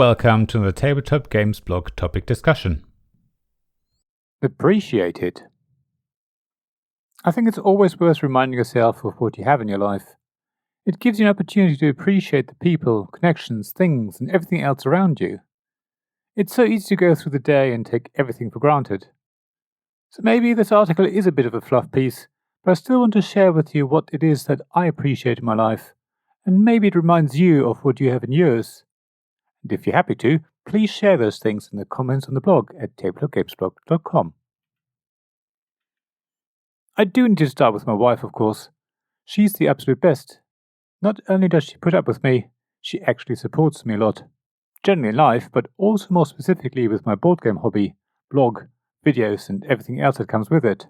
welcome to the Tabletop Games blog topic discussion. Appreciate it. I think it's always worth reminding yourself of what you have in your life. It gives you an opportunity to appreciate the people, connections, things, and everything else around you. It's so easy to go through the day and take everything for granted. So maybe this article is a bit of a fluff piece, but I still want to share with you what it is that I appreciate in my life, and maybe it reminds you of what you have in yours. And if you're happy to, please share those things in the comments on the blog at tabletopgamesblog.com. I do need to start with my wife, of course. She's the absolute best. Not only does she put up with me, she actually supports me a lot. Generally in life, but also more specifically with my board game hobby, blog, videos, and everything else that comes with it.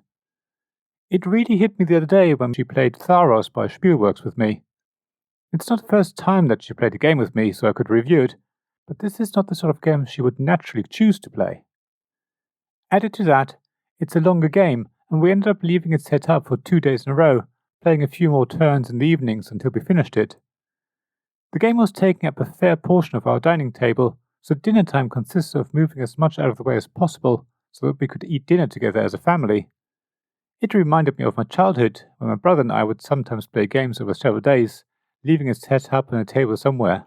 It really hit me the other day when she played Tharos by Spielworks with me. It's not the first time that she played a game with me, so I could review it, but this is not the sort of game she would naturally choose to play. Added to that, it's a longer game, and we ended up leaving it set up for 2 days in a row, playing a few more turns in the evenings until we finished it. The game was taking up a fair portion of our dining table, so dinner time consisted of moving as much out of the way as possible so that we could eat dinner together as a family. It reminded me of my childhood, when my brother and I would sometimes play games over several days, leaving it set up on a table somewhere.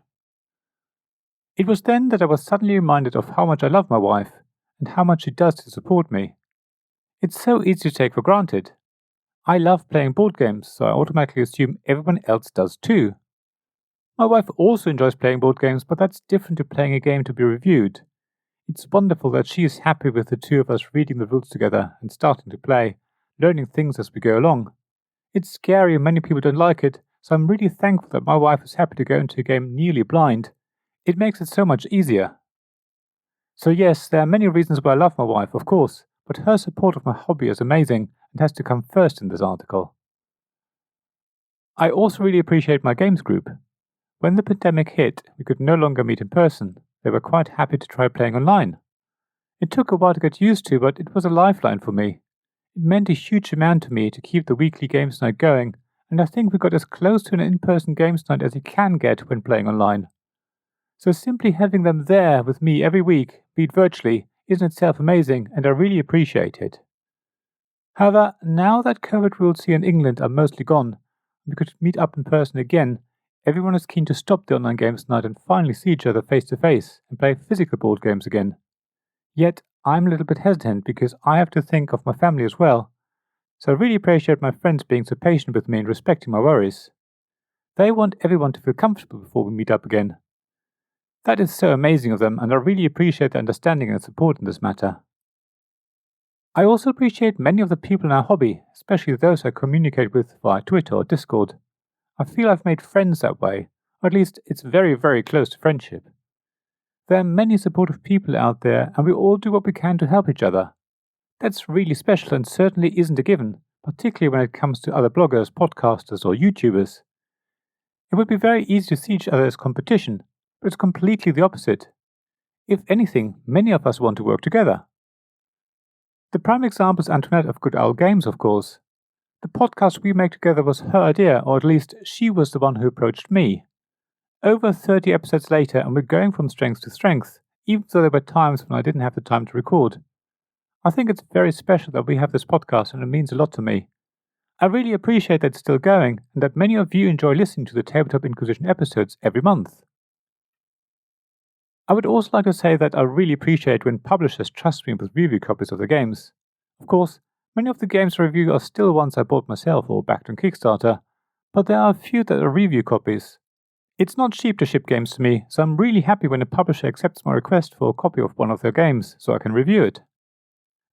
It was then that I was suddenly reminded of how much I love my wife, and how much she does to support me. It's so easy to take for granted. I love playing board games, so I automatically assume everyone else does too. My wife also enjoys playing board games, but that's different to playing a game to be reviewed. It's wonderful that she is happy with the two of us reading the rules together and starting to play, learning things as we go along. It's scary and many people don't like it, so I'm really thankful that my wife is happy to go into a game nearly blind. It makes it so much easier. So yes, there are many reasons why I love my wife, of course, but her support of my hobby is amazing and has to come first in this article. I also really appreciate my games group. When the pandemic hit, we could no longer meet in person. They were quite happy to try playing online. It took a while to get used to, but it was a lifeline for me. It meant a huge amount to me to keep the weekly games night going, and I think we got as close to an in-person games night as you can get when playing online. So simply having them there with me every week, be it virtually, is in itself amazing, and I really appreciate it. However, now that COVID rules here in England are mostly gone, and we could meet up in person again, everyone is keen to stop the online games night and finally see each other face to face and play physical board games again. Yet, I'm a little bit hesitant because I have to think of my family as well, so I really appreciate my friends being so patient with me and respecting my worries. They want everyone to feel comfortable before we meet up again. That is so amazing of them, and I really appreciate their understanding and support in this matter. I also appreciate many of the people in our hobby, especially those I communicate with via Twitter or Discord. I feel I've made friends that way, or at least it's very, very close to friendship. There are many supportive people out there, and we all do what we can to help each other. That's really special and certainly isn't a given, particularly when it comes to other bloggers, podcasters, or YouTubers. It would be very easy to see each other as competition, but it's completely the opposite. If anything, many of us want to work together. The prime example is Antoinette of Good Owl Games, of course. The podcast we make together was her idea, or at least she was the one who approached me. Over 30 episodes later, and we're going from strength to strength, even though there were times when I didn't have the time to record. I think it's very special that we have this podcast, and it means a lot to me. I really appreciate that it's still going, and that many of you enjoy listening to the Tabletop Inquisition episodes every month. I would also like to say that I really appreciate when publishers trust me with review copies of the games. Of course, many of the games I review are still ones I bought myself or backed on Kickstarter, but there are a few that are review copies. It's not cheap to ship games to me, so I'm really happy when a publisher accepts my request for a copy of one of their games so I can review it.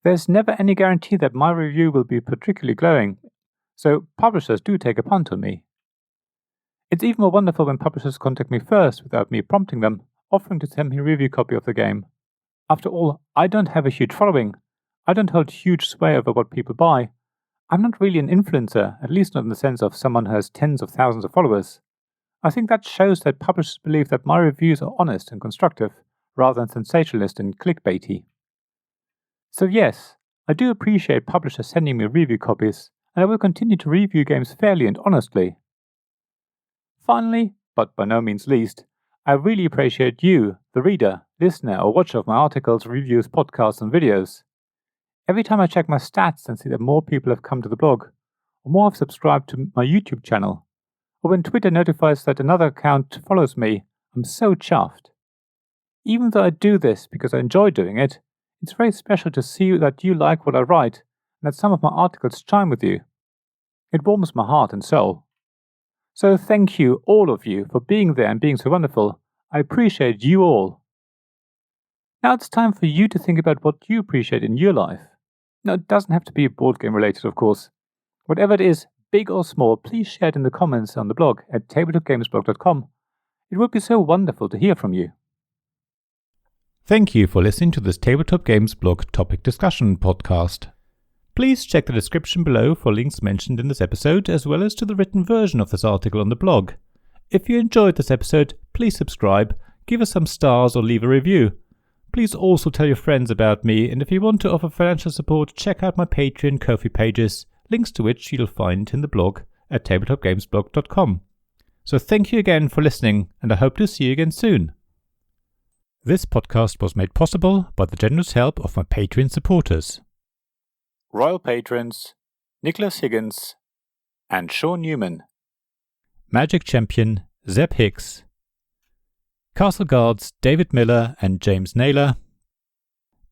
There's never any guarantee that my review will be particularly glowing, so publishers do take a punt on me. It's even more wonderful when publishers contact me first without me prompting them, offering to send me a review copy of the game. After all, I don't have a huge following. I don't hold huge sway over what people buy. I'm not really an influencer, at least not in the sense of someone who has tens of thousands of followers. I think that shows that publishers believe that my reviews are honest and constructive, rather than sensationalist and clickbaity. So yes, I do appreciate publishers sending me review copies, and I will continue to review games fairly and honestly. Finally, but by no means least, I really appreciate you, the reader, listener, or watcher of my articles, reviews, podcasts, and videos. Every time I check my stats and see that more people have come to the blog, or more have subscribed to my YouTube channel, or when Twitter notifies that another account follows me, I'm so chuffed. Even though I do this because I enjoy doing it, it's very special to see that you like what I write and that some of my articles chime with you. It warms my heart and soul. So thank you, all of you, for being there and being so wonderful. I appreciate you all. Now it's time for you to think about what you appreciate in your life. Now, it doesn't have to be board game related, of course. Whatever it is, big or small, please share it in the comments on the blog at tabletopgamesblog.com. It would be so wonderful to hear from you. Thank you for listening to this Tabletop Games blog topic discussion podcast. Please check the description below for links mentioned in this episode, as well as to the written version of this article on the blog. If you enjoyed this episode, please subscribe, give us some stars, or leave a review. Please also tell your friends about me, and if you want to offer financial support, check out my Patreon and Ko-fi pages, links to which you'll find in the blog at tabletopgamesblog.com. So thank you again for listening, and I hope to see you again soon. This podcast was made possible by the generous help of my Patreon supporters. Royal Patrons, Nicholas Higgins and Sean Newman. Magic Champion Zeb Hicks. Castle Guards David Miller and James Naylor.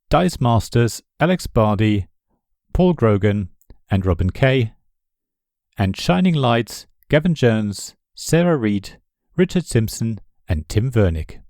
Dice Masters Alex Bardi, Paul Grogan and Robin Kay. And Shining Lights Gavin Jones, Sarah Reed, Richard Simpson and Tim Vernick.